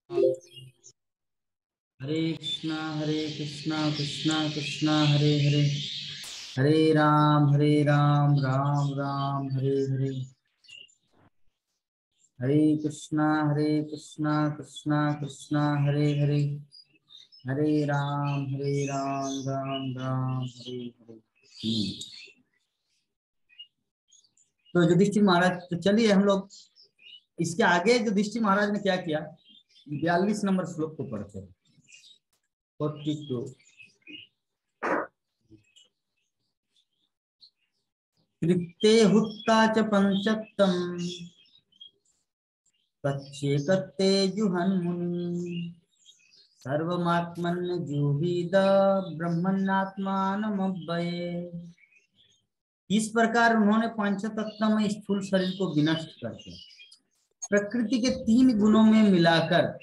हरे कृष्णा कृष्णा कृष्णा हरे हरे, हरे राम राम राम हरे हरे, हरे कृष्णा कृष्णा कृष्णा हरे हरे, हरे राम राम राम हरे हरे। तो युधिष्ठिर महाराज, तो चलिए हम लोग इसके आगे युधिष्ठिर महाराज ने क्या किया 42 नंबर श्लोक को पढ़ते हैं। 42 कृत्ते हुत्ता च पंचक्तम तच्चेकत्ते जुहन्मुनि सर्वमात्मन् जुहीद ब्रह्मण्यात्मानमव्यये। इस प्रकार उन्होंने पंचतत्व में स्थूल शरीर को विनष्ट करके प्रकृति के 3 गुणों में मिलाकर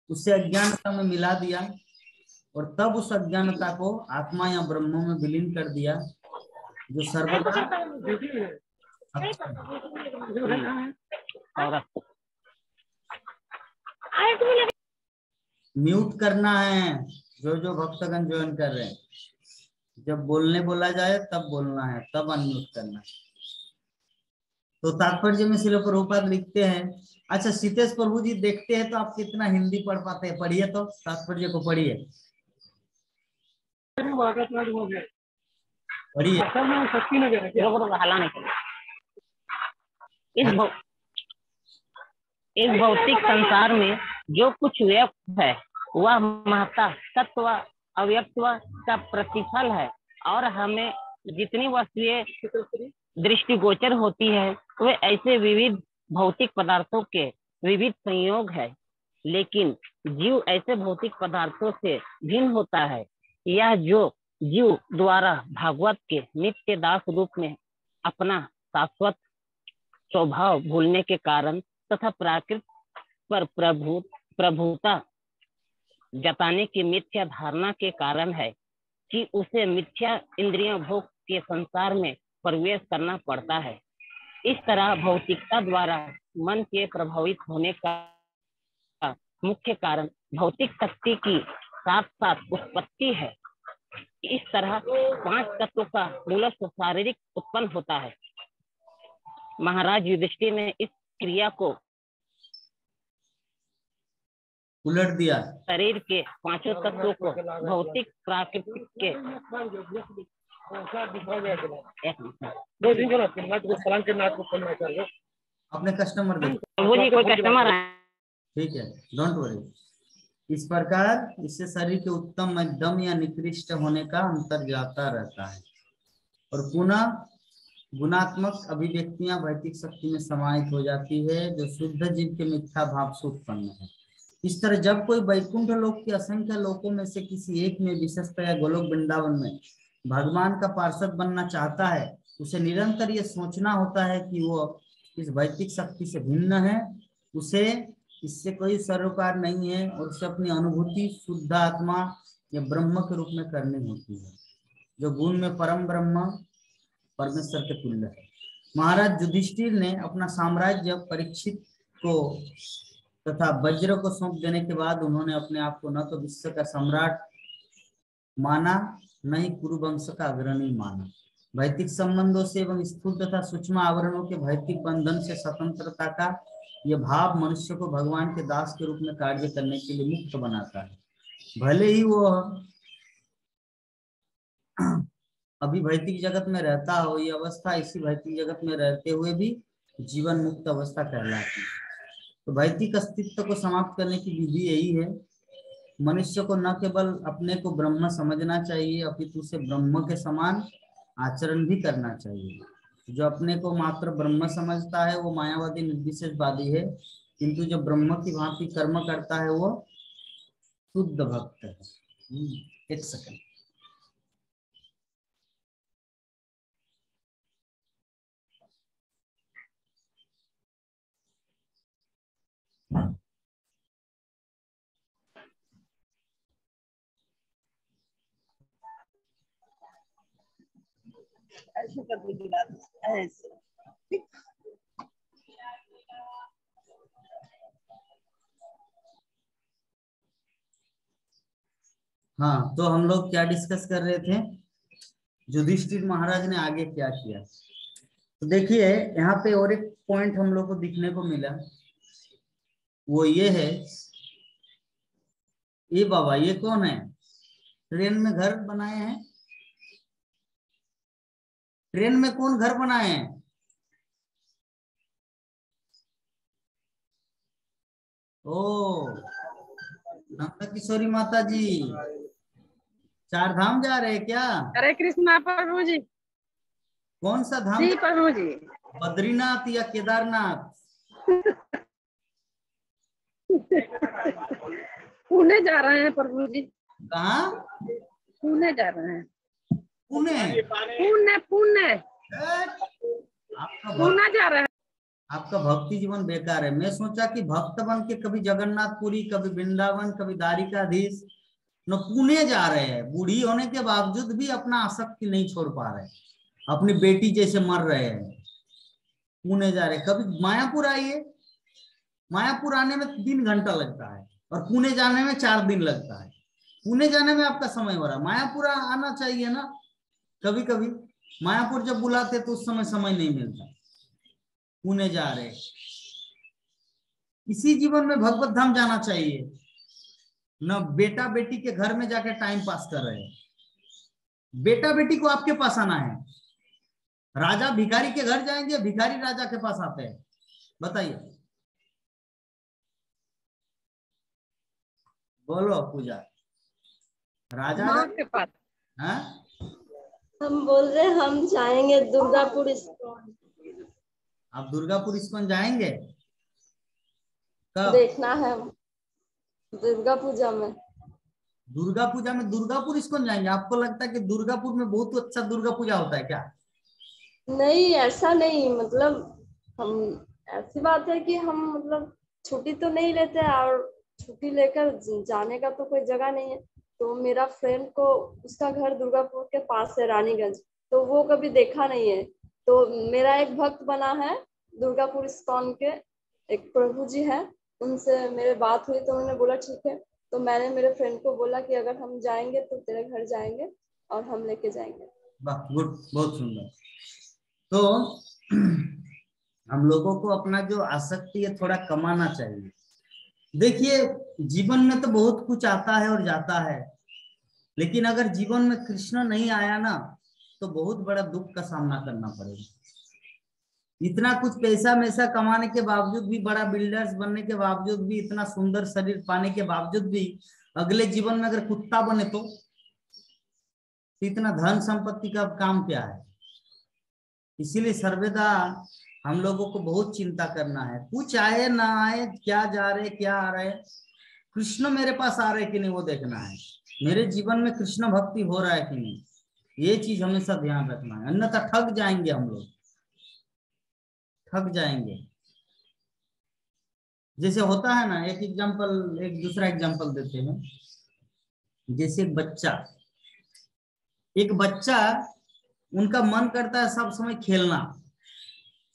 उसे अज्ञानता में मिला दिया और तब उस अज्ञानता को आत्मा या ब्रह्म में विलीन कर दिया, जो सर्वदा म्यूट करना है। जो भक्तगण ज्वाइन कर रहे हैं, जब बोलने बोला जाए तब बोलना है, तब अनम्यूट करना है। तो तात्पर्य में श्रील प्रभुपाद लिखते हैं। अच्छा सीतेश प्रभु जी देखते हैं तो आप कितना हिंदी पढ़ पाते हैं, पढ़िए तो तात्पर्य को पढ़िए, पढ़िए। इस भौतिक संसार में जो कुछ व्यक्त है वह महत्ता तत्व अव्यक्तव का प्रतिफल है, और हमें जितनी वस्तुएं दृष्टिगोचर होती है वे ऐसे विविध भौतिक पदार्थों के विविध संयोग है। लेकिन जीव ऐसे भौतिक पदार्थों से भिन्न होता है। यह जो जीव द्वारा भागवत के नित्य दास रूप में अपना शाश्वत स्वभाव भूलने के कारण तथा प्राकृत पर प्रभुता जताने की मिथ्या धारणा के कारण है कि उसे मिथ्या इंद्रिय भोग के संसार में प्रवेश करना पड़ता है। इस तरह भौतिकता द्वारा मन के प्रभावित होने का मुख्य कारण भौतिक शक्ति की साथ साथ उत्पत्ति है। इस तरह 5 तत्वों का मूलस्थ शारीरिक उत्पन्न होता है। महाराज युधिष्ठिर ने इस क्रिया को उलट दिया। शरीर के 5 तत्वों को भौतिक प्राकृतिक के अपने कस्टमर देखो, वो जी कोई कस्टमर है, ठीक है, डोंट वरी। इस प्रकार इससे शरीर के उत्तम मध्यम या निकृष्ट होने का अंतर जाता रहता है और पुनः गुणात्मक अभिव्यक्तियां भौतिक शक्ति में समाहित हो जाती है, जो शुद्ध जीव के मिथ्या भाव से उत्पन्न है। इस तरह जब कोई वैकुंठ लोक के असंख्य लोकों में से किसी एक में, विशेषतया गोलोक वृंदावन में भगवान का पार्षद बनना चाहता है, उसे निरंतर ये सोचना होता है कि वो इस भौतिक शक्ति से भिन्न है, उसे इससे कोई सरोकार नहीं है और उसे अपनी अनुभूति शुद्ध आत्मा या ब्रह्म के रूप में करनी होती है, जो गुण में परम ब्रह्म परमेश्वर के तुल्य है। महाराज युधिष्ठिर ने अपना साम्राज्य परीक्षित को तथा वज्र को सौंप देने के बाद उन्होंने अपने आप को न तो विश्व का सम्राट माना, न ही कुरुवंश का अग्रणी माना। भौतिक संबंधों से एवं स्थूल तथा सूक्ष्म आवरणों के भौतिक बंधन से स्वतंत्रता का यह भाव मनुष्य को भगवान के दास के रूप में कार्य करने के लिए मुक्त बनाता है। भले ही वो अभी भौतिक जगत में रहता हो, ये अवस्था इसी भौतिक जगत में रहते हुए भी जीवन मुक्त अवस्था कहलाती है। तो भौतिक अस्तित्व को समाप्त करने की विधि यही है। मनुष्य को न केवल अपने को ब्रह्म समझना चाहिए, अपितु उसे ब्रह्म के समान आचरण भी करना चाहिए। जो अपने को मात्र ब्रह्म समझता है वो मायावादी निर्विशेषवादी है, किंतु जो ब्रह्म की भांति कर्म करता है वो शुद्ध भक्त है। एक सेकंड। ऐसे कर दीजिए, ऐसे हाँ, तो हम लोग क्या डिस्कस कर रहे थे, युधिष्ठिर महाराज ने आगे क्या किया। तो देखिए यहाँ पे और एक पॉइंट हम लोग को दिखने को मिला, वो ये है, ये बाबा ये कौन है, ट्रेन में घर बनाए हैं, ट्रेन में कौन घर बनाए हैं? ओ नंदा किशोरी माता जी, चार धाम जा रहे हैं क्या? हरे कृष्णा प्रभु जी। कौन सा धाम? जी प्रभु जी। बद्रीनाथ या केदारनाथ? पुणे जा रहे हैं प्रभु जी। कहाँ? पुणे जा रहे हैं। पुणे? पुणे पुणे आपका पुणे जा रहे हैं। आपका भक्ति जीवन बेकार है। मैं सोचा कि भक्त बन के कभी जगन्नाथपुरी, कभी वृंदावन, कभी द्वारिकाधीश, न पुणे जा रहे हैं। बूढ़ी होने के बावजूद भी अपना आसक्ति नहीं छोड़ पा रहे, अपनी बेटी जैसे मर रहे हैं, पुणे जा रहे हैं। कभी मायापुर आइए, मायापुर आने में 3 घंटा लगता है और पुणे जाने में 4 दिन लगता है। पुणे जाने में आपका समय हो रहा है, मायापुर आना चाहिए ना। कभी कभी मायापुर जब बुलाते तो उस समय समय नहीं मिलता, पुणे जा रहे। इसी जीवन में भगवत धाम जाना चाहिए, न बेटा बेटी के घर में जाके टाइम पास कर रहे हैं। बेटा बेटी को आपके पास आना है। राजा भिखारी के घर जाएंगे, भिखारी राजा के पास आते हैं, बताइए। बोलो पूजा, राजा माँ के पास। हाँ? हम बोल रहे हम जाएंगे दुर्गापुर इस्कॉन। आप दुर्गापुर इस्कॉन जाएंगे कब? देखना है दुर्गा पूजा में। दुर्गा पूजा में दुर्गापुर इस्कॉन जाएंगे? आपको लगता है कि दुर्गापुर में बहुत अच्छा दुर्गा पूजा होता है क्या? नहीं ऐसा नहीं, मतलब हम, ऐसी बात है कि हम मतलब छुट्टी तो नहीं लेते और छुट्टी लेकर जाने का तो कोई जगह नहीं है। तो मेरा फ्रेंड को, उसका घर दुर्गापुर के पास है रानीगंज, तो वो कभी देखा नहीं है। तो मेरा एक भक्त बना है दुर्गापुर इस्कॉन के, एक प्रभु जी है, उनसे मेरे बात हुई तो उन्होंने बोला ठीक है। तो मैंने मेरे फ्रेंड को बोला कि अगर हम जाएंगे तो तेरे घर जाएंगे और हम लेके जाएंगे। वाह, गुड, बहुत सुंदर। तो हम लोगों को अपना जो आसक्ति है थोड़ा कमाना चाहिए। देखिए जीवन में तो बहुत कुछ आता है और जाता है, लेकिन अगर जीवन में कृष्ण नहीं आया ना तो बहुत बड़ा दुख का सामना करना पड़ेगा। इतना कुछ पैसा मैसा कमाने के बावजूद भी, बड़ा बिल्डर्स बनने के बावजूद भी, इतना सुंदर शरीर पाने के बावजूद भी, अगले जीवन में अगर कुत्ता बने तो इतना धन संपत्ति का काम क्या है? इसीलिए सर्वदा हम लोगों को बहुत चिंता करना है। कुछ आए ना आए, क्या जा रहे क्या आ रहे, कृष्ण मेरे पास आ रहे कि नहीं वो देखना है। मेरे जीवन में कृष्ण भक्ति हो रहा है कि नहीं, ये चीज हमेशा ध्यान रखना है, अन्यथा ठग जाएंगे हम लोग, ठग जाएंगे। जैसे होता है ना, एक एग्जांपल, एक दूसरा एग्जांपल देते हैं। जैसे एक बच्चा उनका मन करता है सब समय खेलना,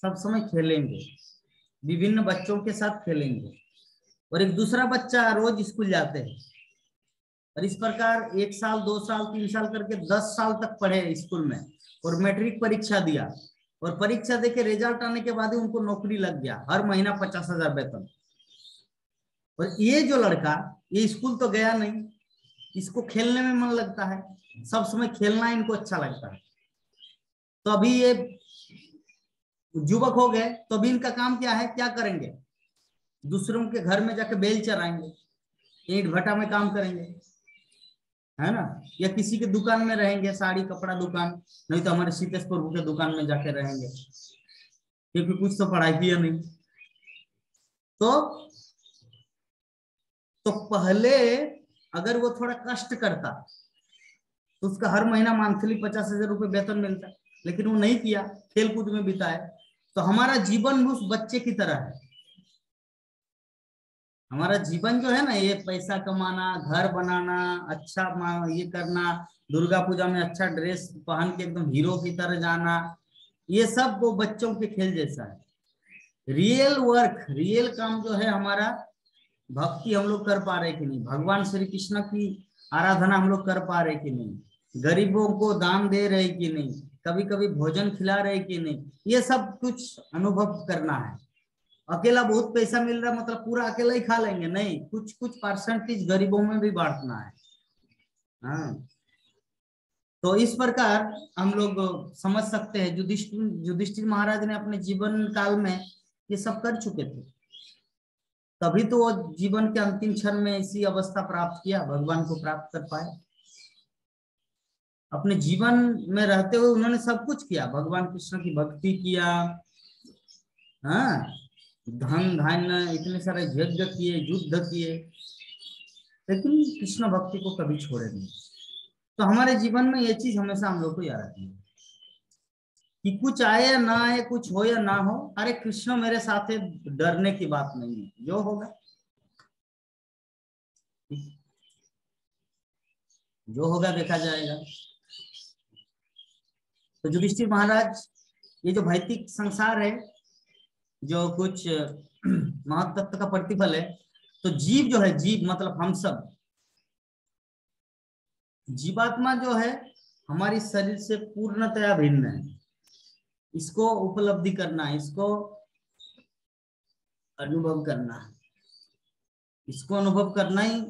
सब समय खेलेंगे, विभिन्न बच्चों के साथ खेलेंगे, और एक दूसरा बच्चा रोज स्कूल जाते हैं, और इस प्रकार 1 साल 2 साल 3 साल करके 10 साल तक पढ़े स्कूल में, और मैट्रिक परीक्षा दिया, और परीक्षा देके रिजल्ट आने के बाद ही उनको नौकरी लग गया, हर महीना 50,000 वेतन। और ये जो लड़का, ये स्कूल तो गया नहीं, इसको खेलने में मन लगता है, सब समय खेलना इनको अच्छा लगता है। तो अभी ये युवक हो गए, तो अभी इनका काम क्या है, क्या करेंगे? दूसरों के घर में जाके बेल चराएंगे, ईंट भट्टा में काम करेंगे, है ना, या किसी के दुकान में रहेंगे, साड़ी कपड़ा दुकान, नहीं तो हमारे सीतेश प्रभु के दुकान में जाके रहेंगे, क्योंकि कुछ तो पढ़ाई किया नहीं। तो पहले अगर वो थोड़ा कष्ट करता तो उसका हर महीना मंथली 50,000 रुपये वेतन मिलता, लेकिन वो नहीं किया, खेल कूद में बिताए। तो हमारा जीवन उस बच्चे की तरह है। हमारा जीवन जो है ना, ये पैसा कमाना, घर बनाना, अच्छा ये करना, दुर्गा पूजा में अच्छा ड्रेस पहन के एकदम हीरो की तरह जाना, ये सब वो बच्चों के खेल जैसा है। रियल वर्क, रियल काम जो है हमारा, भक्ति हम लोग कर पा रहे कि नहीं, भगवान श्री कृष्ण की आराधना हम लोग कर पा रहे कि नहीं, गरीबों को दान दे रहे कि नहीं, कभी कभी भोजन खिला रहे कि नहीं, ये सब कुछ अनुभव करना है। अकेला बहुत पैसा मिल रहा मतलब पूरा अकेला ही खा लेंगे, नहीं, कुछ कुछ परसेंटेज गरीबों में भी बांटना है। हाँ, तो इस प्रकार हम लोग समझ सकते हैं युधिष्ठिर महाराज ने अपने जीवन काल में ये सब कर चुके थे, तभी तो वो जीवन के अंतिम क्षण में इसी अवस्था प्राप्त किया, भगवान को प्राप्त कर पाए। अपने जीवन में रहते हुए उन्होंने सब कुछ किया, भगवान कृष्ण की भक्ति किया, हाँ, धन धान्य इतने सारे यज्ञ किए, युद्ध किए, लेकिन कृष्ण भक्ति को कभी छोड़े नहीं। तो हमारे जीवन में ये चीज हमेशा हम लोग को याद रखनी है कि कुछ आए या ना आए, कुछ हो या ना हो, अरे कृष्ण मेरे साथ है, डरने की बात नहीं है, जो होगा जो होगा देखा जाएगा। तो युधिष्ठिर महाराज, ये जो भौतिक संसार है, जो कुछ महत्त्व का प्रतिफल है, तो जीव जो है, जीव मतलब हम सब, जीवात्मा जो है हमारी शरीर से पूर्णतया भिन्न है। इसको उपलब्धि करना है, इसको अनुभव करना है, इसको अनुभव करना ही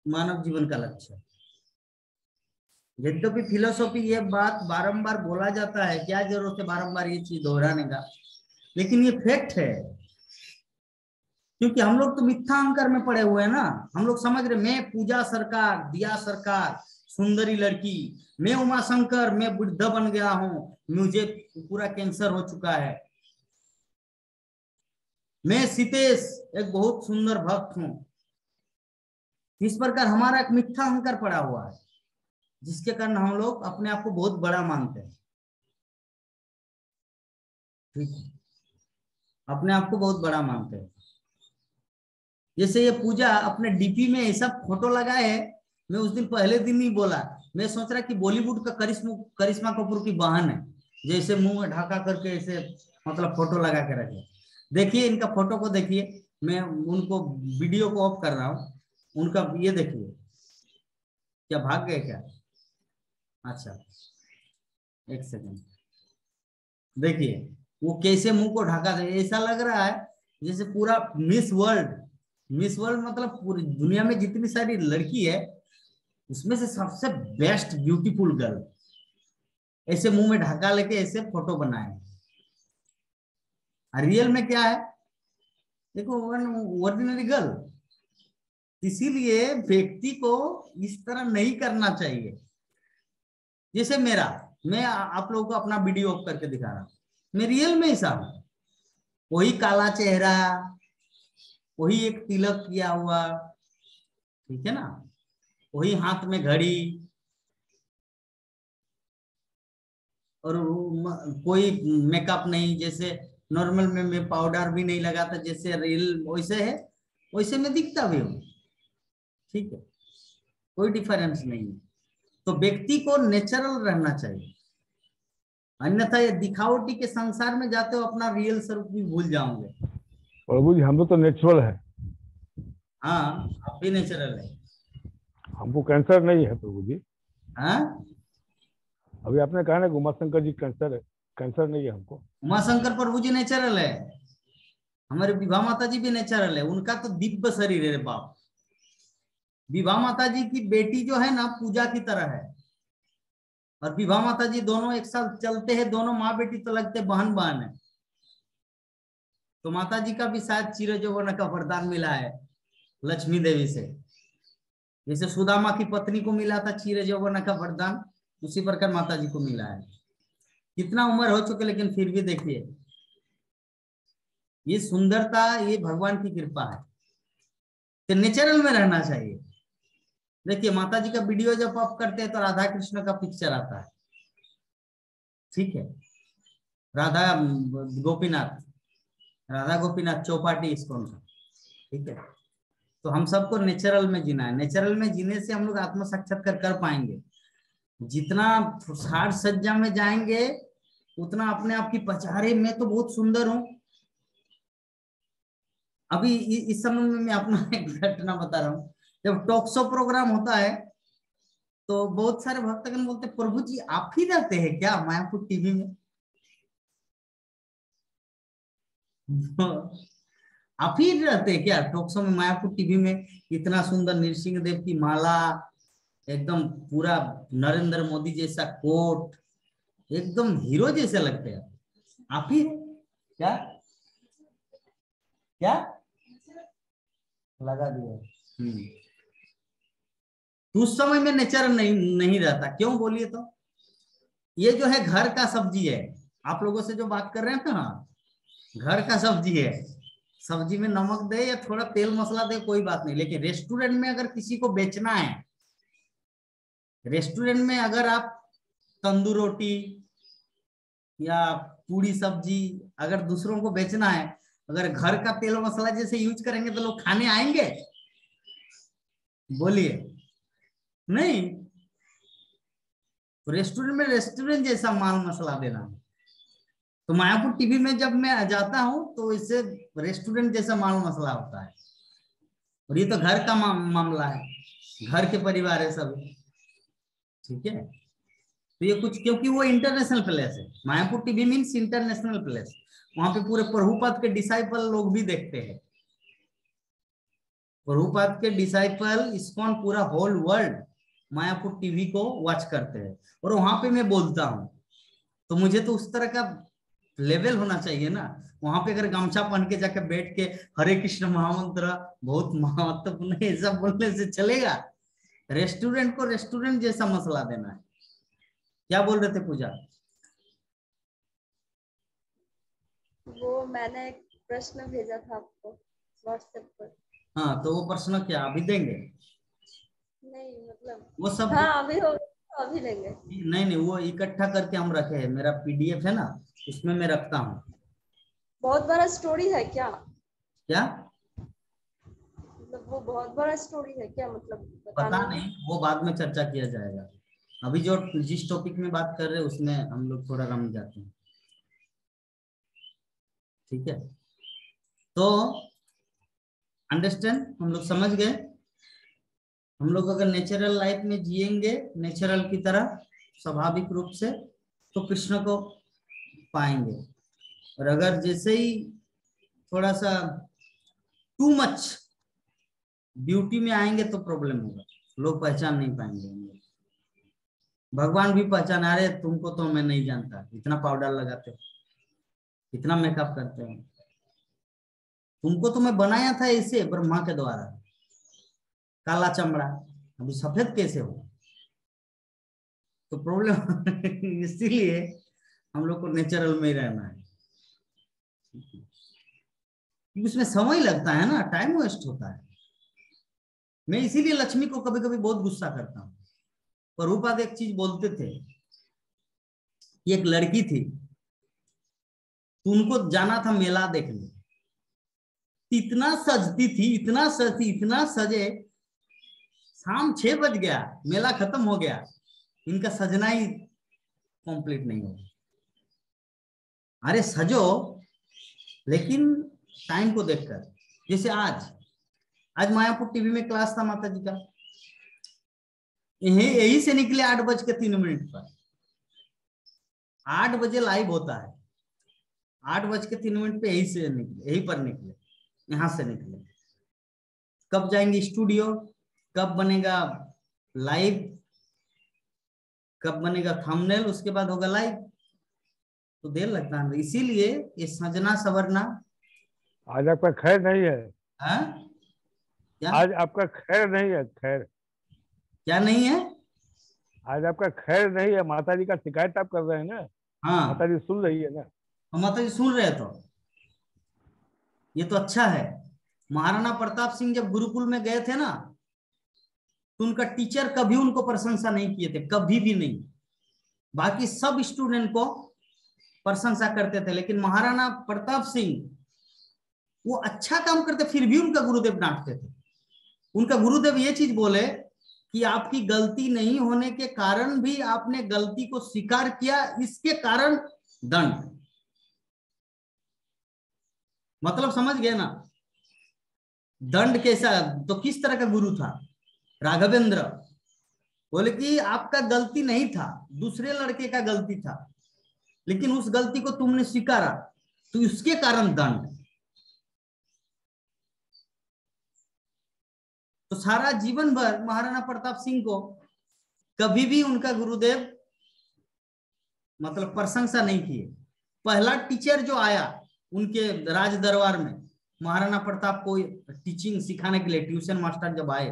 मानव जीवन का लक्ष्य है। यद्यपि फिलोसॉफी ये बात बारंबार बोला जाता है, क्या जरूरत है बारंबार ये चीज दोहराने का, लेकिन ये फैक्ट है, क्योंकि हम लोग तो मिथ्या अहंकार में पड़े हुए हैं ना। हम लोग समझ रहे मैं पूजा सरकार, दिया सरकार, सुंदरी लड़की, मैं उमा शंकर, मैं वृद्ध बन गया हूँ, मुझे पूरा कैंसर हो चुका है, मैं सीतेश एक बहुत सुंदर भक्त हूँ। इस प्रकार हमारा एक मिथ्या अहंकार पड़ा हुआ है, जिसके कारण हम लोग अपने आप को बहुत बड़ा मानते हैं। ठीक है, अपने आप को बहुत बड़ा मानते हैं। जैसे ये पूजा अपने डीपी में ऐसा फोटो लगाए है, मैं उस दिन पहले दिन ही बोला, मैं सोच रहा कि बॉलीवुड का करिश्मा कपूर की बहन है, जैसे मुंह में ढका करके ऐसे मतलब फोटो लगा के रखे। देखिए इनका फोटो को देखिए, मैं उनको वीडियो को ऑफ कर रहा हूँ, उनका ये देखिए, क्या भाग गए क्या? अच्छा एक सेकंड, देखिए वो कैसे मुंह को ढका दे, ऐसा लग रहा है जैसे पूरा मिस वर्ल्ड मतलब पूरी दुनिया में जितनी सारी लड़की है उसमें से सबसे बेस्ट ब्यूटीफुल गर्ल, ऐसे मुंह में ढका लेके ऐसे फोटो बनाए। रियल में क्या है देखो, ऑर्डिनरी गर्ल। इसीलिए व्यक्ति को इस तरह नहीं करना चाहिए। जैसे मैं आप लोगों को अपना वीडियो ऑफ करके दिखा रहा हूं, मैं रियल में ऐसा हूं, वही काला चेहरा, वही एक तिलक किया हुआ, ठीक है ना, वही हाथ में घड़ी, और कोई मेकअप नहीं, जैसे नॉर्मल में मैं पाउडर भी नहीं लगाता, जैसे रियल वैसे है, वैसे मैं दिखता भी हूँ, ठीक है, कोई डिफरेंस नहीं है। तो व्यक्ति को नेचुरल रहना चाहिए, अन्यथा ये दिखावटी के संसार में जाते हो अपना रियल स्वरूप भी भूल जाओगे। प्रभु जी हम तो नेचुरल है। हाँ आप भी नेचुरल है, हमको कैंसर नहीं है प्रभु जी। हाँ अभी आपने कहा ना उमाशंकर जी कैंसर है, कैंसर नहीं है हमको। उमाशंकर प्रभु जी नेचुरल है, हमारे विभा माता जी भी नेचुरल है, उनका तो दिव्य शरीर है बाप। विभा माता जी की बेटी जो है ना पूजा की तरह है, और विभा माता जी दोनों एक साथ चलते हैं, दोनों माँ बेटी तो लगते बहन बहन है। तो माता जी का भी शायद चिर यौवन का वरदान मिला है लक्ष्मी देवी से, जैसे सुदामा की पत्नी को मिला था चिर यौवन का वरदान, उसी प्रकार माता जी को मिला है। कितना उम्र हो चुके लेकिन फिर भी देखिए ये सुंदरता, ये भगवान की कृपा है। तो नेचुरल में रहना चाहिए। देखिए माता जी का वीडियो जब आप करते हैं तो राधा कृष्ण का पिक्चर आता है, ठीक है, राधा गोपीनाथ चौपाटी इसको, ठीक है। तो हम सबको नेचुरल में जीना है, नेचुरल में जीने से हम लोग आत्म साक्षात्कार कर पाएंगे। जितना साज सज्जा में जाएंगे उतना अपने आप की पचारे मैं तो बहुत सुंदर हूं। अभी इस समय में मैं अपना एक घटना बता रहा हूँ। जब टॉक शो प्रोग्राम होता है तो बहुत सारे भक्तगण बोलते प्रभु जी आप ही रहते हैं क्या मायापुर टीवी में? आप ही रहते हैं क्या टॉक शो में मायापुर टीवी में? इतना सुंदर नृसिंह देव की माला, एकदम पूरा नरेंद्र मोदी जैसा कोट, एकदम हीरो जैसे लगते हैं। आप ही क्या क्या लगा दिया? तो उस समय में नेचर नहीं रहता। क्यों बोलिए तो? ये जो है घर का सब्जी है। आप लोगों से जो बात कर रहे हैं ना, घर का सब्जी है। सब्जी में नमक दे या थोड़ा तेल मसाला दे कोई बात नहीं, लेकिन रेस्टोरेंट में अगर किसी को बेचना है, रेस्टोरेंट में अगर आप तंदूर रोटी या पूरी सब्जी अगर दूसरों को बेचना है, अगर घर का तेल मसाला जैसे यूज करेंगे तो लोग खाने आएंगे? बोलिए नहीं। तो रेस्टोरेंट में रेस्टोरेंट जैसा माल मसाला देना है। तो मायापुर टीवी में जब मैं जाता हूं तो इससे रेस्टोरेंट जैसा माल मसाला होता है। और ये तो घर का मामला है, घर के परिवार है सब, ठीक है। तो ये कुछ, क्योंकि वो इंटरनेशनल प्लेस है, Mayapur TV means international place. वहां पे पूरे प्रभुपाद के डिसाइपल लोग भी देखते हैं। प्रभुपाद के डिसाइपल इस्कॉन पूरा होल वर्ल्ड मायापुर टीवी को वॉच करते हैं। और वहां पे मैं बोलता हूं तो मुझे तो उस तरह का लेवल होना चाहिए ना। वहां पे अगर गमछा पहन के जाके बैठ के हरे कृष्ण महामंत्र बहुत महत्वपूर्ण है सब बोलने से चलेगा? रेस्टोरेंट को रेस्टोरेंट जैसा मसला देना है। क्या बोल रहे थे पूजा? वो मैंने एक प्रश्न भेजा था आपको व्हाट्सएप पर। हाँ, तो वो प्रश्न क्या अभी देंगे? नहीं मतलब वो सब हाँ अभी हो, अभी लेंगे। नहीं, वो इकट्ठा करके हम रखे हैं। मेरा पीडीएफ है ना, उसमें मैं रखता हूँ। बहुत बड़ा स्टोरी है क्या? क्या मतलब वो बहुत बड़ा स्टोरी है क्या? मतलब पता बताने नहीं, वो बाद में चर्चा किया जाएगा। अभी जो जिस टॉपिक में बात कर रहे हैं उसमें हम लोग थोड़ा रम जाते हैं, ठीक है। तो अंडरस्टैंड, हम लोग समझ गए। हम लोग अगर नेचुरल लाइफ में जिएंगे नेचुरल की तरह स्वाभाविक रूप से, तो कृष्ण को पाएंगे। और अगर जैसे ही थोड़ा सा टू मच ब्यूटी में आएंगे तो प्रॉब्लम होगा, लोग पहचान नहीं पाएंगे। भगवान भी पहचान, अरे तुमको तो मैं नहीं जानता, इतना पाउडर लगाते हो, इतना मेकअप करते हो, तुमको तो मैं बनाया था ऐसे ब्रह्मा के द्वारा, काला चमड़ा, अभी सफेद कैसे हो? तो प्रॉब्लम इसीलिए हम लोग को नेचुरल में ही रहना है। उसमें समय लगता है ना, टाइम वेस्ट होता है। मैं इसीलिए लक्ष्मी को कभी कभी बहुत गुस्सा करता हूँ। प्रभुपाद एक चीज बोलते थे, एक लड़की थी, तो उनको जाना था मेला देखने, इतना सजती थी, इतना सजती, इतना सजे, शाम 6 बज गया, मेला खत्म हो गया, इनका सजना ही कंप्लीट नहीं हो। अरे सजो लेकिन टाइम को देखकर। जैसे आज मायापुर टीवी में क्लास था माता जी का, यही से निकले 8:03 पर। 8 बजे लाइव होता है, 8:03 पे यही से निकले, यही पर निकले, यहां से निकले। कब जाएंगे स्टूडियो, कब बनेगा लाइव, कब बनेगा थंबनेल, उसके बाद होगा लाइव, तो देर लगता है। इसीलिए ये सजना सवरना। आज आपका खैर नहीं है? क्या आज आपका खैर नहीं है? खैर क्या नहीं है? आज आपका खैर नहीं है। माता जी का शिकायत आप कर रहे हैं ना? हाँ, माता जी सुन रही है ना? माता जी सुन रहे तो ये तो अच्छा है। महाराणा प्रताप सिंह जब गुरुकुल में गए थे ना, तो उनका टीचर कभी उनको प्रशंसा नहीं किए थे, कभी भी नहीं। बाकी सब स्टूडेंट को प्रशंसा करते थे, लेकिन महाराणा प्रताप सिंह वो अच्छा काम करते फिर भी उनका गुरुदेव डांटते थे। उनका गुरुदेव ये चीज बोले कि आपकी गलती नहीं होने के कारण भी आपने गलती को स्वीकार किया, इसके कारण दंड। मतलब समझ गए ना दंड कैसा? तो किस तरह का गुरु था? राघवेंद्र बोले कि आपका गलती नहीं था, दूसरे लड़के का गलती था, लेकिन उस गलती को तुमने स्वीकारा तो उसके कारण दंड। तो सारा जीवन भर महाराणा प्रताप सिंह को कभी भी उनका गुरुदेव मतलब प्रशंसा नहीं किए। पहला टीचर जो आया उनके राज दरबार में महाराणा प्रताप को टीचिंग सिखाने के लिए, ट्यूशन मास्टर जब आए,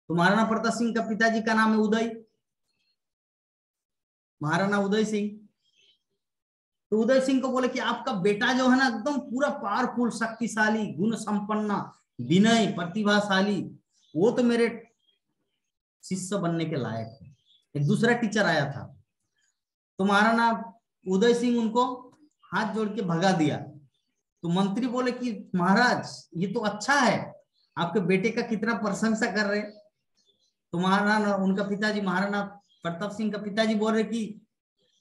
तो महाराणा प्रताप सिंह का पिताजी का नाम है उदय, महाराणा उदय सिंह। तो उदय सिंह को बोले कि आपका बेटा जो है ना एकदम पूरा पावरफुल, शक्तिशाली, गुण संपन्न, विनय, प्रतिभाशाली, वो तो मेरे शिष्य बनने के लायक है। एक दूसरा टीचर आया था, तो महाराणा उदय सिंह उनको हाथ जोड़ के भगा दिया। तो मंत्री बोले कि महाराज ये तो अच्छा है, आपके बेटे का कितना प्रशंसा कर रहे। तो महाराणा, उनका पिताजी महाराणा प्रताप सिंह का पिताजी बोल रहे कि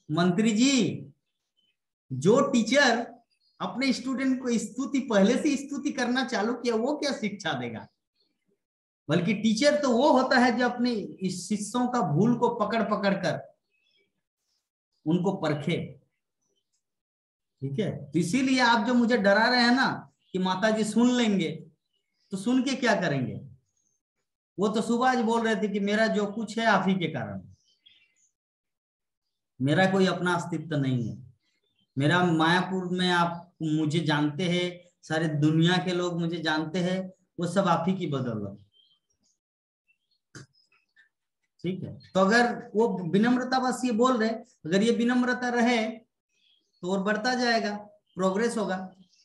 मंत्री जी, जो टीचर अपने स्टूडेंट को स्तुति पहले से स्तुति करना चालू किया वो क्या शिक्षा देगा, बल्कि टीचर तो वो होता है जो अपने शिष्यों का भूल को पकड़ पकड़ कर उनको परखे। ठीक है, तो इसीलिए आप जो मुझे डरा रहे हैं ना कि माताजी सुन लेंगे, तो सुन के क्या करेंगे? वो तो सुबह आज बोल रहे थे कि मेरा जो कुछ है आप ही के कारण, मेरा कोई अपना अस्तित्व नहीं है। मेरा मायापुर में आप मुझे जानते हैं, सारे दुनिया के लोग मुझे जानते हैं, वो सब आप ही की बदौलत। ठीक है, तो अगर वो विनम्रता बस ये बोल रहे, अगर ये विनम्रता रहे तो और बढ़ता जाएगा, प्रोग्रेस होगा।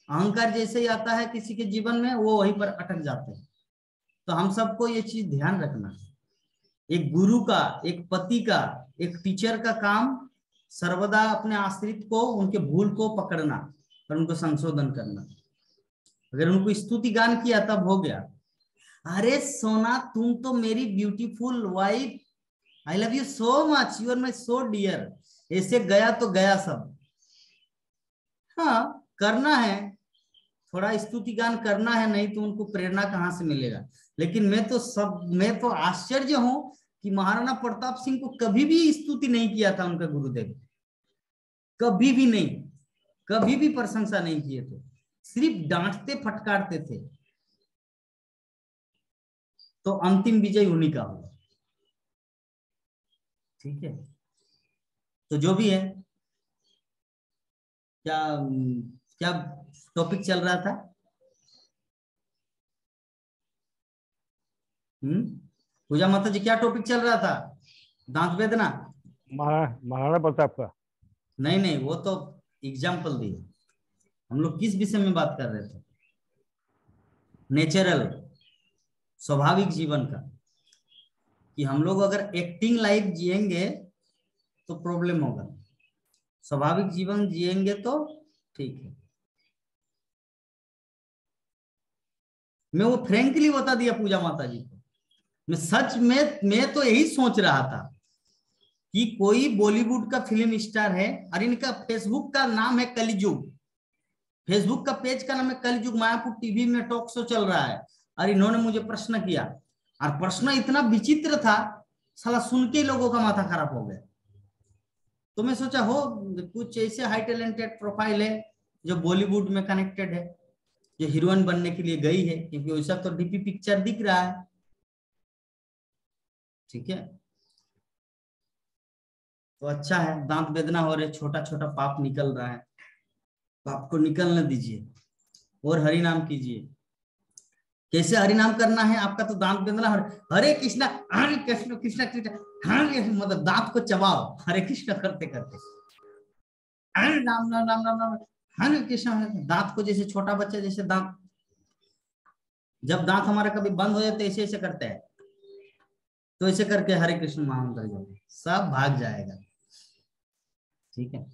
अहंकार जैसे ही आता है किसी के जीवन में, वो वहीं पर अटक जाते हैं। तो हम सबको ये चीज ध्यान रखना है, एक गुरु का, एक पति का, एक टीचर का काम सर्वदा अपने आश्रित को, उनके भूल को पकड़ना और उनको संशोधन करना। अगर उनको स्तुति गान किया तब हो गया, अरे सोना तुम तो मेरी beautiful wife, I love you so much, you are my so dear, ऐसे गया तो गया सब। हाँ करना है, थोड़ा स्तुति गान करना है, नहीं तो उनको प्रेरणा कहाँ से मिलेगा। लेकिन मैं तो आश्चर्य हूं कि महाराणा प्रताप सिंह को कभी भी स्तुति नहीं किया था उनका गुरुदेव, कभी भी नहीं, कभी भी प्रशंसा नहीं किए थे, सिर्फ डांटते फटकारते थे। तो अंतिम विजय उन्हीं का होगा। ठीक है, तो जो भी है, क्या क्या टॉपिक चल रहा था? पूजा माता जी, क्या टॉपिक चल रहा था? दांत वेदना? महाराणा प्रताप का? नहीं, वो तो एग्जाम्पल दिए। हम लोग किस विषय में बात कर रहे थे? नेचुरल, स्वाभाविक जीवन का, कि हम लोग अगर एक्टिंग लाइफ जिएंगे तो प्रॉब्लम होगा, स्वाभाविक जीवन जिएंगे तो ठीक है। मैं वो फ्रैंकली बता दिया पूजा माता जी को। मैं सच में, मैं तो यही सोच रहा था कि कोई बॉलीवुड का फिल्म स्टार है और इनका फेसबुक का नाम है कलयुग, फेसबुक का पेज का नाम है कलयुग, मायापुर टीवी में टॉक शो चल रहा है, और इन्होंने मुझे प्रश्न किया, और प्रश्न इतना विचित्र था, साला सुन के लोगों का माथा खराब हो गया। तो मैं सोचा हो कुछ ऐसे हाई टैलेंटेड प्रोफाइल है जो बॉलीवुड में कनेक्टेड है, जो हीरोइन बनने के लिए गई है, क्योंकि वैसा तो डीपी पिक्चर दिख रहा है। ठीक है, तो अच्छा है, दांत वेदना हो रहे, छोटा छोटा पाप निकल रहा है, पाप को निकलने दीजिए और हरि नाम कीजिए। कैसे हरि नाम करना है? आपका तो दांत वेदना, हरे कृष्णा कृष्ण कृष्ण कृष्ण, हरे मतलब दांत को चबाओ, हरे कृष्ण करते करते, हरे नाम नाम नाम नाम नाम, हरे कृष्ण। दांत को जैसे छोटा बच्चा, जैसे दांत, जब दांत हमारा कभी बंद हो जाते ऐसे ऐसे करते हैं, तो ऐसे करके हरे कृष्ण महामंत्र जाओ, सब भाग जाएगा। ठीक है,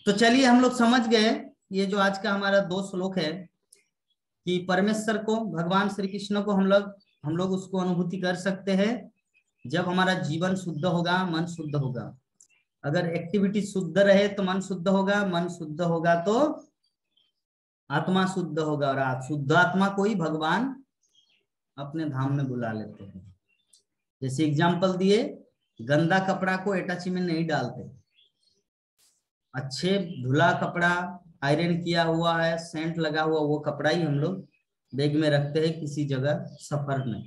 तो चलिए हम लोग समझ गए, ये जो आज का हमारा 2 श्लोक है कि परमेश्वर को, भगवान श्री कृष्ण को हम लोग उसको अनुभूति कर सकते हैं जब हमारा जीवन शुद्ध होगा, मन शुद्ध होगा। अगर एक्टिविटी शुद्ध रहे तो मन शुद्ध होगा, मन शुद्ध होगा तो आत्मा शुद्ध होगा, और शुद्ध आत्मा को ही भगवान अपने धाम में बुला लेते हैं। जैसे एग्जाम्पल दिए, गंदा कपड़ा को अटैची में नहीं डालते, अच्छे धुला कपड़ा, आयरन किया हुआ है, सेंट लगा हुआ वो कपड़ा ही हम लोग बैग में रखते हैं किसी जगह सफर में।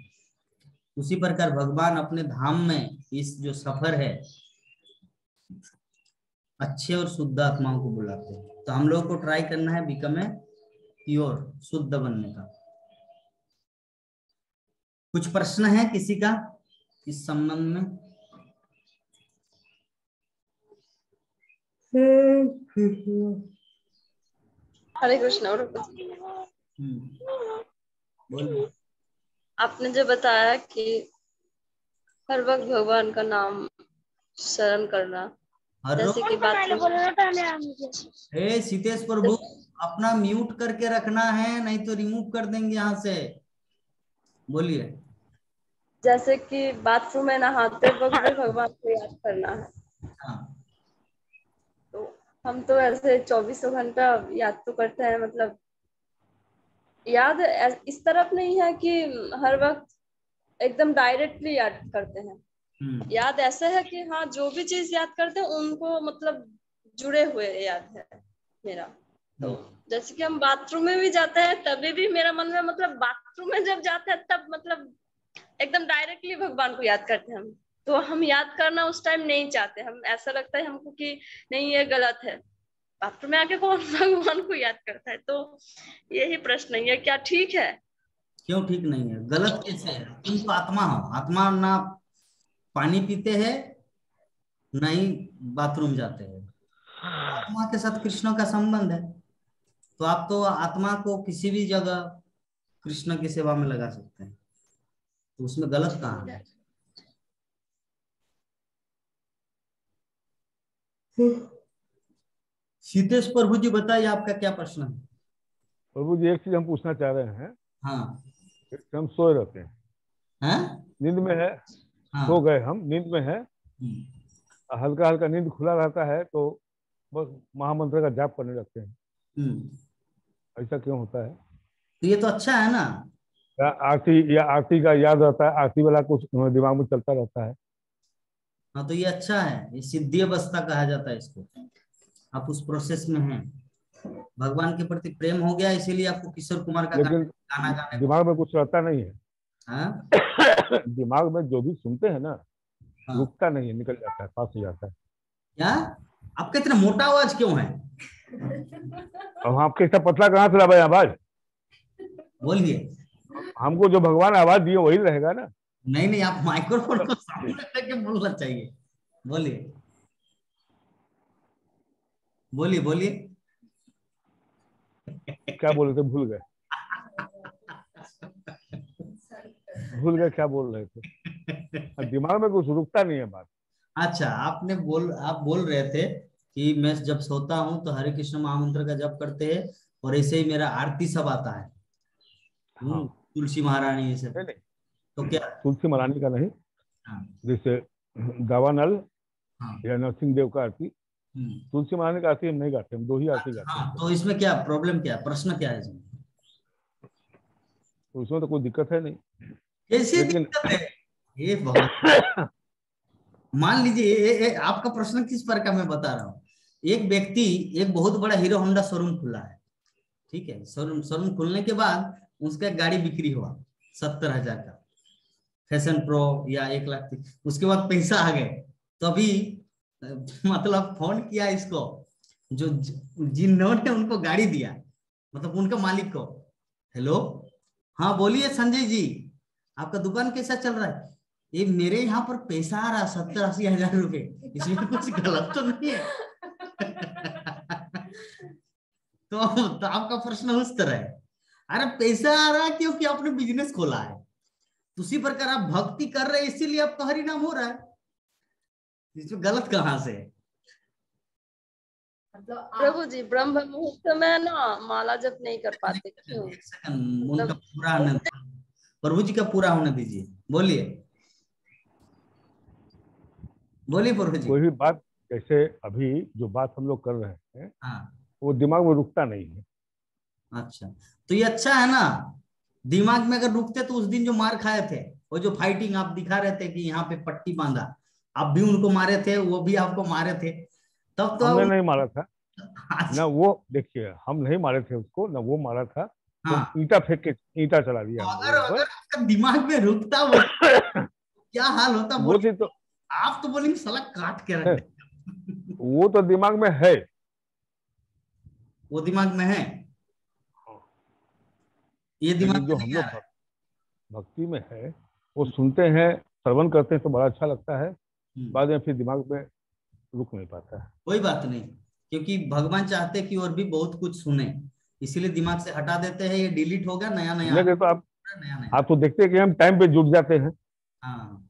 उसी प्रकार भगवान अपने धाम में इस जो सफर है अच्छे और शुद्ध आत्माओं को बुलाते हैं। तो हम लोग को ट्राई करना है बिकम ए प्योर, शुद्ध बनने का। कुछ प्रश्न है किसी का इस संबंध में? हरे कृष्ण। और बोलिए। आपने जो बताया कि हर वक्त भगवान का नाम शरण करना, हर जैसे कि हे सीतेश प्रभु, अपना म्यूट करके रखना है, नहीं तो रिमूव कर देंगे यहाँ से। बोलिए। जैसे कि बाथरूम में नहाते वक्त भी भगवान को याद करना है। हाँ। तो हम तो ऐसे 24 घंटा याद तो करते हैं, मतलब याद इस तरफ नहीं है कि हर वक्त एकदम डायरेक्टली याद करते हैं। याद ऐसे है कि हाँ, जो भी चीज याद करते हैं उनको मतलब जुड़े हुए याद है मेरा। तो जैसे कि हम बाथरूम में भी जाते हैं तभी भी मेरा मन में, मतलब बाथरूम में जब जाते हैं तब मतलब एकदम डायरेक्टली भगवान को याद करते हैं हम। तो हम याद करना उस टाइम नहीं चाहते, हम ऐसा लगता है हमको कि नहीं ये गलत है, बाथरूम में आके कौन भगवान को याद करता है। तो यही प्रश्न है, क्या ठीक है? क्यों ठीक नहीं है? गलत कैसे है? तुम तो आत्मा हो, आत्मा ना पानी पीते हैं ना ही बाथरूम जाते हैं। आत्मा के साथ कृष्ण का संबंध है, तो आप तो आत्मा को किसी भी जगह कृष्ण की सेवा में लगा सकते हैं, तो उसमें गलत कहाँ है? सीतेश प्रभु जी बताइए आपका क्या प्रश्न है? प्रभु जी एक चीज हम पूछना चाह रहे हैं। हाँ। हम सोए रहते हैं, हैं? नींद में है, हाँ। सो गए, हम नींद में है, हल्का हल्का नींद खुला रहता है, तो बस महामंत्र का जाप करने लगते हैं। ऐसा क्यों होता है? तो ये तो अच्छा है ना। या आरती का याद रहता है, आरती वाला कुछ दिमाग में चलता रहता है। हाँ, तो ये अच्छा है, ये सिद्धि अवस्था कहा जाता है इसको। आप उस प्रोसेस में हैं, भगवान के प्रति प्रेम हो गया, इसीलिए आपको किशोर कुमार का लेकिन गाना गाने दिमाग में कुछ रहता नहीं है। हाँ? दिमाग में जो भी सुनते हैं ना, हाँ। रुकता नहीं है, निकल जाता है, पास हो जाता है। क्या आपका इतना मोटा आवाज क्यों है? और आपके इतना पतला कहाँ से भाई आवाज? बोलिए। हमको जो भगवान आवाज दिए वही रहेगा ना। नहीं नहीं, आप माइक्रोफोन को सामने करके बोलना चाहिए। बोलिए बोलिए बोलिए। क्या बोल रहे थे? भूल गए क्या बोल रहे थे। दिमाग में कुछ रुकता नहीं है बात। अच्छा, आप बोल रहे थे कि मैं जब सोता हूँ तो हरे कृष्ण महामंत्र का जप करते हैं और ऐसे ही मेरा आरती सब आता है। हाँ। तुलसी महारानी ये सब। नहीं नहीं, तो क्या? तुलसी महारानी का नहीं, हाँ। जैसे दावानल हाँ। या नरसिंह देव का आरती। तुलसी महारानी का आरती हम नहीं गाते, हम दो ही आरती गाते हैं। हाँ, तो इसमें क्या प्रॉब्लम, क्या प्रश्न क्या है इसमें? तो उसमें तो कोई दिक्कत है नहीं। कैसी लेकिन दिक्कत है? ये बहुत मान लीजिए आपका प्रश्न किस पर का मैं बता रहा हूँ। एक व्यक्ति, एक बहुत बड़ा हीरो होंडा शोरूम खुला है, ठीक है। शोरूम खुलने के बाद उसका एक गाड़ी बिक्री हुआ 70,000 का, फैशन प्रो या 1 लाख। उसके बाद पैसा आ गए, तो अभी मतलब फोन किया इसको, जो जिन्होंने उनको गाड़ी दिया, मतलब उनका मालिक को। हेलो, हाँ बोलिए संजय जी, आपका दुकान कैसा चल रहा है? ये मेरे यहाँ पर पैसा आ रहा 70-80 हजार रुपए, इसमें कुछ गलत तो नहीं है? तो आपका प्रश्न उस तरह है। अरे पैसा आ रहा है क्योंकि आपने बिजनेस खोला है, उसी प्रकार आप भक्ति कर रहे हैं इसीलिए आपका हरि नाम हो रहा है, इसमें गलत कहाँ से? प्रभु जी, ब्रह्म मुहूर्त में ना माला जप नहीं कर पाते, क्यों? एक सेकंड, उनका पूरा होने, प्रभु जी का पूरा होने दीजिए। बोलिए बोलिए प्रभु जी। कोई भी बात, जैसे अभी जो बात हम लोग कर रहे हैं, हाँ। वो दिमाग में रुकता नहीं है। अच्छा, तो ये अच्छा है ना, दिमाग में अगर रुकते तो उस दिन जो मार खाए थे, वो जो फाइटिंग आप दिखा रहे थे कि यहाँ पे पट्टी बांधा, आप भी उनको मारे थे, वो भी आपको मारे थे, तब तो हमने नहीं मारा था अच्छा। ना, वो देखिए हम नहीं मारे थे उसको ना, वो मारा था, वो हाँ, ईटा फेंक के ईटा चला दिया तो हम अगर लोगों अगर आपका दिमाग में रुकता वो क्या हाल होता पर। वो बोलिए। चीज तो आप तो बोलेंगे साला काट के रख दे। वो तो दिमाग में है। वो दिमाग में है, ये दिमाग लेकिन में जो नहीं हम आ लोग रहा है। भक्ति में है, वो सुनते हैं, श्रवण करते हैं तो बड़ा अच्छा लगता है, हम्म, बाद में फिर दिमाग में रुक नहीं पाता है। कोई बात नहीं, क्योंकि भगवान चाहते कि और भी बहुत कुछ सुने, इसीलिए दिमाग से हटा देते हैं, ये डिलीट होगा, नया नया नहीं तो नया नया। आप तो देखते हैं कि हम टाइम पे जुड़ जाते हैं, हाँ।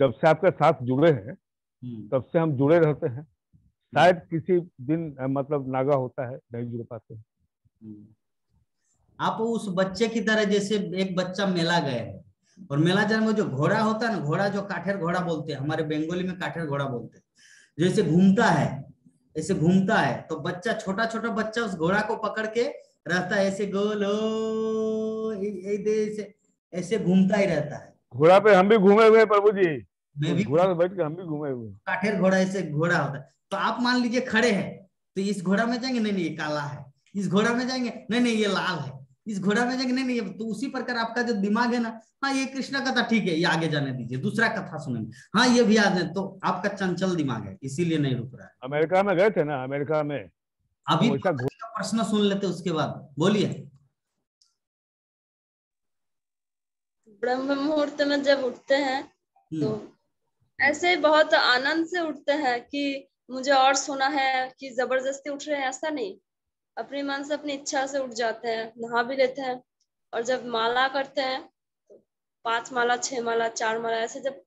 जब से आपके साथ जुड़े हैं हम्म, तब से हम जुड़े रहते हैं। हम्म, शायद किसी दिन मतलब नागा होता है, नहीं जुड़ पाते हैं। हम्म। आप उस बच्चे की तरह, जैसे एक बच्चा मेला गए है, और मेला जाने में जो घोड़ा होता है ना, घोड़ा जो काठेर घोड़ा बोलते हैं, हमारे बंगाली में काठेर घोड़ा बोलते हैं, जैसे घूमता है, ऐसे घूमता है, तो बच्चा, छोटा छोटा बच्चा उस घोड़ा को पकड़ के रहता है, ऐसे गोल ऐसे ऐसे घूमता ही रहता है। घोड़ा पे हम भी घूमे हुए हैं प्रभु जी, मैं उस भी घोड़ा पे बैठ के हम भी घूमे हुए हैं। काठेर घोड़ा, ऐसे घोड़ा होता है, तो आप मान लीजिए खड़े हैं, तो इस घोड़ा में जाएंगे, नहीं नहीं ये काला है, इस घोड़ा में जाएंगे, नहीं नहीं ये लाल है, इस घोड़ा में जाएंगे, नहीं नहीं तो उसी प्रकार आपका जो दिमाग है ना, हाँ ये कृष्णा कथा ठीक है, ये आगे जाने दीजिए, दूसरा कथा सुनेंगे, हाँ ये भी याद है, तो आपका चंचल दिमाग है, इसीलिए नहीं रुक रहा है। अमेरिका में गए थे ना, अमेरिका में अभी तो वैसा का प्रश्न सुन लेते उसके बाद बोलिए। ब्रह्म मुहूर्त में जब उठते हैं तो हम्म, ऐसे बहुत आनंद से उठते हैं कि मुझे और सोना है, कि जबरदस्ती उठ रहे हैं, ऐसा नहीं। अपने मन से, अपनी इच्छा से उठ जाते हैं, नहा भी लेते हैं। और जब माला करते हैं तो 5 माला, 6 माला, 4 माला ऐसे जब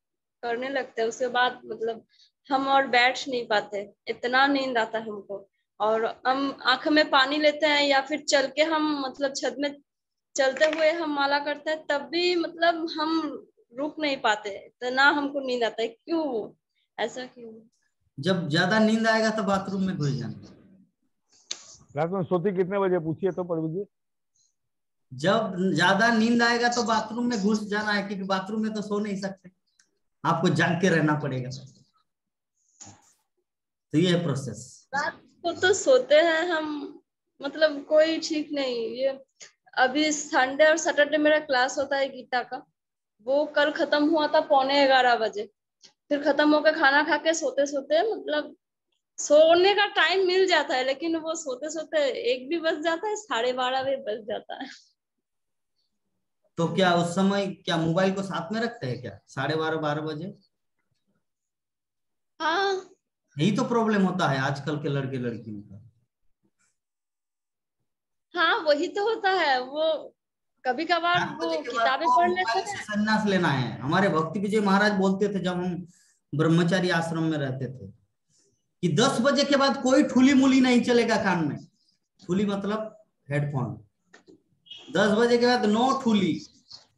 करने लगते हैं, उसके बाद मतलब हम और बैठ नहीं पाते, इतना नींद आता है हमको। और हम आंख में पानी लेते हैं, या फिर चल के हम मतलब छत में चलते हुए हम माला करते हैं, तब भी मतलब हम रुक नहीं पाते, इतना हमको नींद आता है। क्यों, ऐसा क्यों? जब ज्यादा नींद आएगा तो बाथरूम में घुस जाना। रात में सोती कितने बजे पूछिए तो प्रभु जी। जब ज्यादा नींद आएगा तो बाथरूम में घुस जाना है, क्योंकि बाथरूम में तो सो नहीं सकते, आपको जाग के रहना पड़ेगा, तो ये है प्रोसेस। रात को तो सोते हैं हम, मतलब कोई ठीक नहीं। ये अभी संडे और सैटरडे मेरा क्लास होता है गीता का, वो कल खत्म हुआ था 11:15 बजे। फिर खत्म होकर खाना खा के सोते सोते मतलब सोने का टाइम मिल जाता है, लेकिन वो सोते सोते 1 भी बज जाता है, 12:30 भी बज जाता है। तो क्या उस समय क्या मोबाइल को साथ में रखते हैं क्या, 12:30 12 बजे? हाँ यही तो प्रॉब्लम होता है आजकल के लड़के लड़कियों का। हाँ, वही तो होता है। वो कभी कभार 4 बजे वो के बाद किताबें तो पढ़ लेते मोबाइल से हैं। संन्यास लेना है। हमारे भक्ति विजय महाराज बोलते थे जब हम ब्रह्मचारी आश्रम में रहते थे, कि 10 बजे के बाद कोई ठुली मुली नहीं चलेगा कान में। ठुली मतलब हेडफोन। 10 बजे के बाद नो ठुली,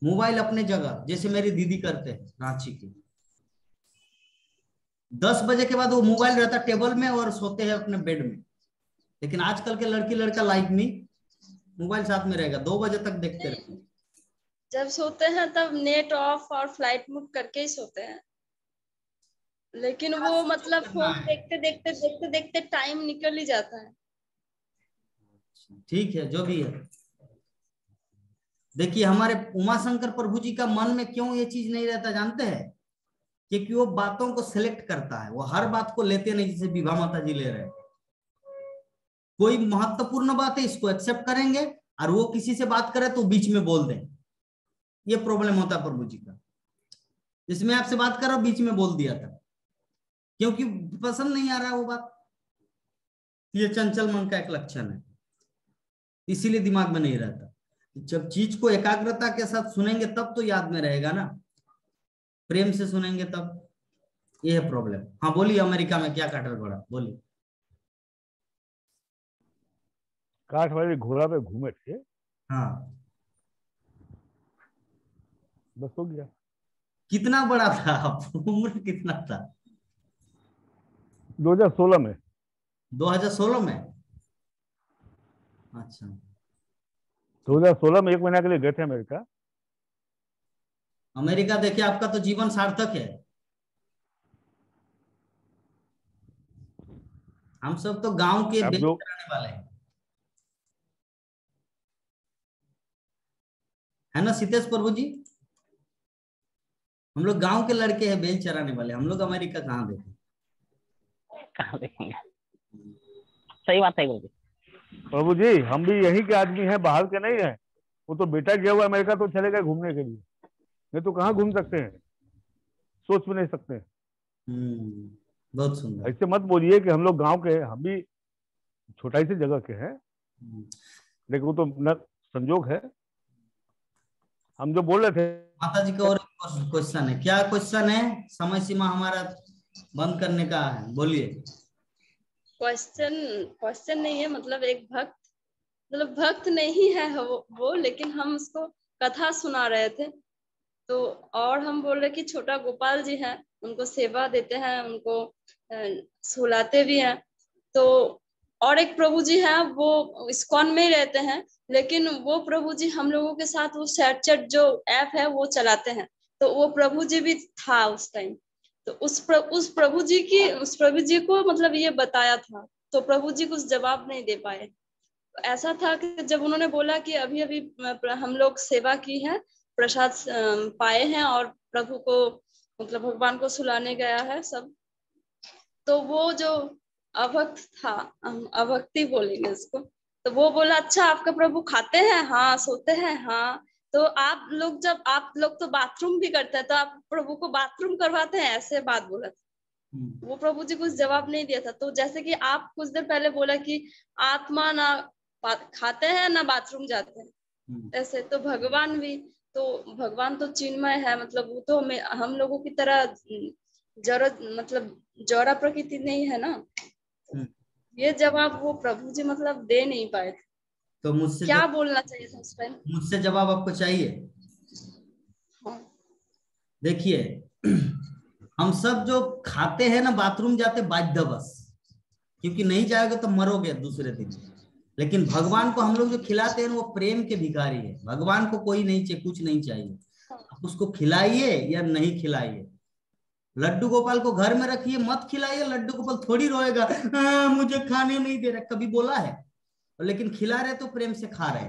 मोबाइल अपने जगह, जैसे मेरी दीदी करते हैं रांची की। 10 बजे के बाद वो मोबाइल रहता टेबल में और सोते हैं अपने बेड में। लेकिन आजकल के लड़की लड़का लाइफ नहीं, मोबाइल साथ में रहेगा, 2 बजे तक देखते रहते हैं। जब सोते हैं तब नेट ऑफ और फ्लाइट मोड करके ही सोते हैं, लेकिन वो स्विच ऑफ मतलब करना फोन है। देखते देखते देखते देखते टाइम निकल ही जाता है। ठीक है, जो भी है। देखिए हमारे उमा शंकर प्रभु जी का मन में क्यों ये चीज नहीं रहता जानते हैं? क्योंकि वो बातों को सिलेक्ट करता है, वो हर बात को लेते नहीं, जैसे विभा माता जी ले रहे हैं। कोई महत्वपूर्ण बात है इसको एक्सेप्ट करेंगे, और वो किसी से बात करे तो बीच में बोल दें। ये प्रॉब्लम होता है प्रभु जी का। जिसमें आपसे बात कर रहा हूं बीच में बोल दिया था, क्योंकि पसंद नहीं आ रहा वो बात। ये चंचल मन का एक लक्षण है, इसीलिए दिमाग में नहीं रहता। जब चीज को एकाग्रता के साथ सुनेंगे तब तो याद में रहेगा ना, प्रेम से सुनेंगे तब। ये है प्रॉब्लम। हाँ बोलिए, अमेरिका में क्या काटल घोड़ा, बोलिए। काठ वाले घोड़ा पे घूमे थे, हाँ, बस हो गया। कितना बड़ा था आप? उम्र कितना था? 2016 में। 2016 में? अच्छा। 2016 में 1 महीना के लिए गए थे अमेरिका। अमेरिका देखिए, आपका तो जीवन सार्थक है। हम सब तो गांव के आप बेच जो कराने वाले हैं, है ना सीतेश प्रभु जी? हम लोग गांव के लड़के हैं, बेल चराने वाले। हम लोग अमेरिका कहाँ देखें? कहाँ देखेंगे? सही बात है गुरु जी। प्रभु जी, हम भी यही के आदमी हैं, बाहर के नहीं है। वो तो बेटा गया हुआ अमेरिका, तो चले गए घूमने के लिए। नहीं तो कहाँ घूम सकते हैं, सोच भी नहीं सकते। बहुत सुंदर। ऐसे मत बोलिए कि हम लोग गांव के, हम भी छोटा सी जगह के हैं, लेकिन वो तो न संजोग है। हम जो बोल रहे थे माता जी का और क्वेश्चन है। क्या क्वेश्चन है? समय सीमा हमारा बंद करने का है, बोलिए। क्वेश्चन नहीं है, मतलब एक भक्त, मतलब भक्त नहीं है वो, लेकिन हम उसको कथा सुना रहे थे। तो और हम बोल रहे कि छोटा गोपाल जी हैं, उनको सेवा देते हैं, उनको सुलाते भी हैं। तो और एक प्रभु जी हैं, वो इस्कॉन में ही रहते हैं, लेकिन वो प्रभु जी हम लोगों के साथ वो शेयरचैट जो ऐप है वो चलाते हैं। तो वो प्रभु जी भी था उस टाइम। तो उस प्रभु जी को मतलब ये बताया था, तो प्रभु जी कुछ जवाब नहीं दे पाए। तो ऐसा था कि जब उन्होंने बोला कि अभी अभी हम लोग सेवा की है, प्रसाद पाए हैं और प्रभु को मतलब भगवान को सुलाने गया है सब, तो वो जो अभक्त था, हम अभक्ति बोलेंगे उसको, तो वो बोला अच्छा आपका प्रभु खाते हैं? हाँ। सोते हैं? हाँ। तो जब आप लोग तो बाथरूम भी करते हैं, तो आप प्रभु को बाथरूम करवाते हैं? ऐसे बात बोला था। वो प्रभु जी कुछ जवाब नहीं दिया था। तो जैसे कि आप कुछ देर पहले बोला कि आत्मा ना खाते हैं ना बाथरूम जाते हैं, ऐसे तो भगवान भी, तो भगवान तो चिन्मय है, मतलब वो तो हम लोगों की तरह जड़ा प्रकृति नहीं है ना। ये जवाब वो प्रभु जी मतलब दे नहीं पाए थे। तो मुझसे क्या बोलना चाहिए था उस टाइम? मुझसे जवाब आपको चाहिए? हाँ। देखिए, हम सब जो खाते हैं ना, बाथरूम जाते बाध्यवश, क्योंकि नहीं जाओगे तो मरोगे दूसरे दिन। लेकिन भगवान को हम लोग जो खिलाते हैं वो प्रेम के भिखारी है। भगवान को कोई नहीं चाहिए, कुछ नहीं चाहिए। आप उसको खिलाइए या नहीं खिलाइए। लड्डू गोपाल को घर में रखिए, मत खिलाइए, लड्डू गोपाल थोड़ी रोएगा मुझे खाने नहीं दे रहा, कभी बोला है? लेकिन खिला रहे तो प्रेम से खा रहे।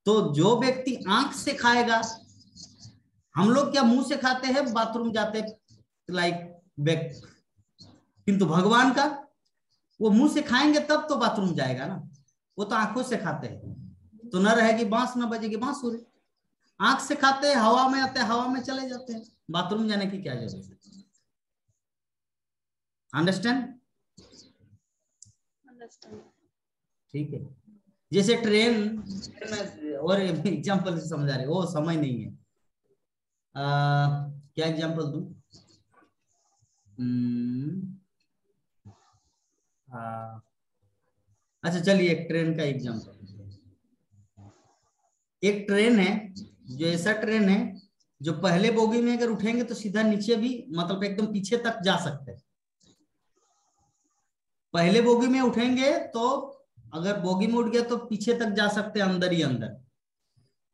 तो जो व्यक्ति आंख से खाएगा, हम लोग क्या मुंह से खाते हैं, बाथरूम जाते लाइक बैक, किंतु भगवान का वो मुंह से खाएंगे तब तो बाथरूम जाएगा ना। वो तो आंखों से खाते हैं, तो न रहेगी बांस न बजेगी बांसुरी। आंख से खाते हैं, हवा में आते हैं, हवा में चले जाते हैं, बाथरूम जाने की क्या जरूरत है? अंडरस्टैंड? ठीक है। जैसे ट्रेन में, और एग्जाम्पल से समझा रहे, वो समय नहीं है। क्या एग्जाम्पल दूं? अच्छा चलिए, एक ट्रेन का एग्जाम्पल। एक ट्रेन है जो ऐसा ट्रेन है जो पहले बोगी में अगर उठेंगे तो सीधा नीचे भी, मतलब एकदम पीछे तक जा सकते हैं। पहले बोगी में उठेंगे तो अगर बोगी में उठ गया तो पीछे तक जा सकते हैं, अंदर ही अंदर।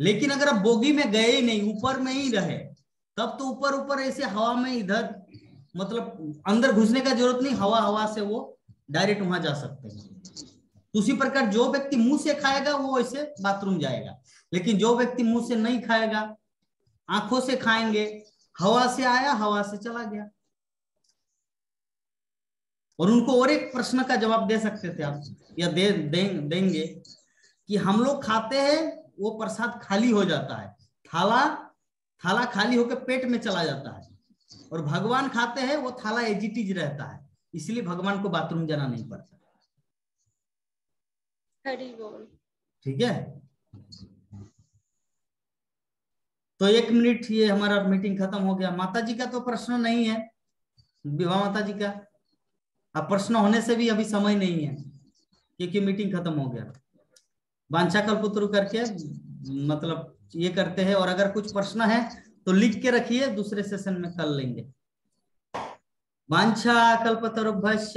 लेकिन अगर आप बोगी में गए ही नहीं, ऊपर में ही रहे, तब तो ऊपर ऊपर ऐसे हवा में इधर, मतलब अंदर घुसने का जरूरत नहीं, हवा हवा से वो डायरेक्ट वहां जा सकते हैं। उसी प्रकार जो व्यक्ति मुंह से खाएगा वो ऐसे बाथरूम जाएगा, लेकिन जो व्यक्ति मुंह से नहीं खाएगा, आंखों से खाएंगे, हवा से आया हवा से चला गया। और उनको और एक प्रश्न का जवाब दे सकते थे आप, या देंगे कि हम लोग खाते हैं, वो प्रसाद खाली हो जाता है, थाला खाली होकर पेट में चला जाता है, और भगवान खाते हैं वो थाला एजिटिज रहता है, इसलिए भगवान को बाथरूम जाना नहीं पड़ता। ठीक है, तो 1 मिनट, ये हमारा मीटिंग खत्म हो गया। माता जी का तो प्रश्न नहीं है, विवाह माता जी का। अब प्रश्न होने से भी अभी समय नहीं है, क्योंकि मीटिंग खत्म हो गया। वांछा कल्पतरु करके मतलब ये करते हैं, और अगर कुछ प्रश्न है तो लिख के रखिए, दूसरे सेशन में कर लेंगे। वांछा कल्पतरुभ्यश्च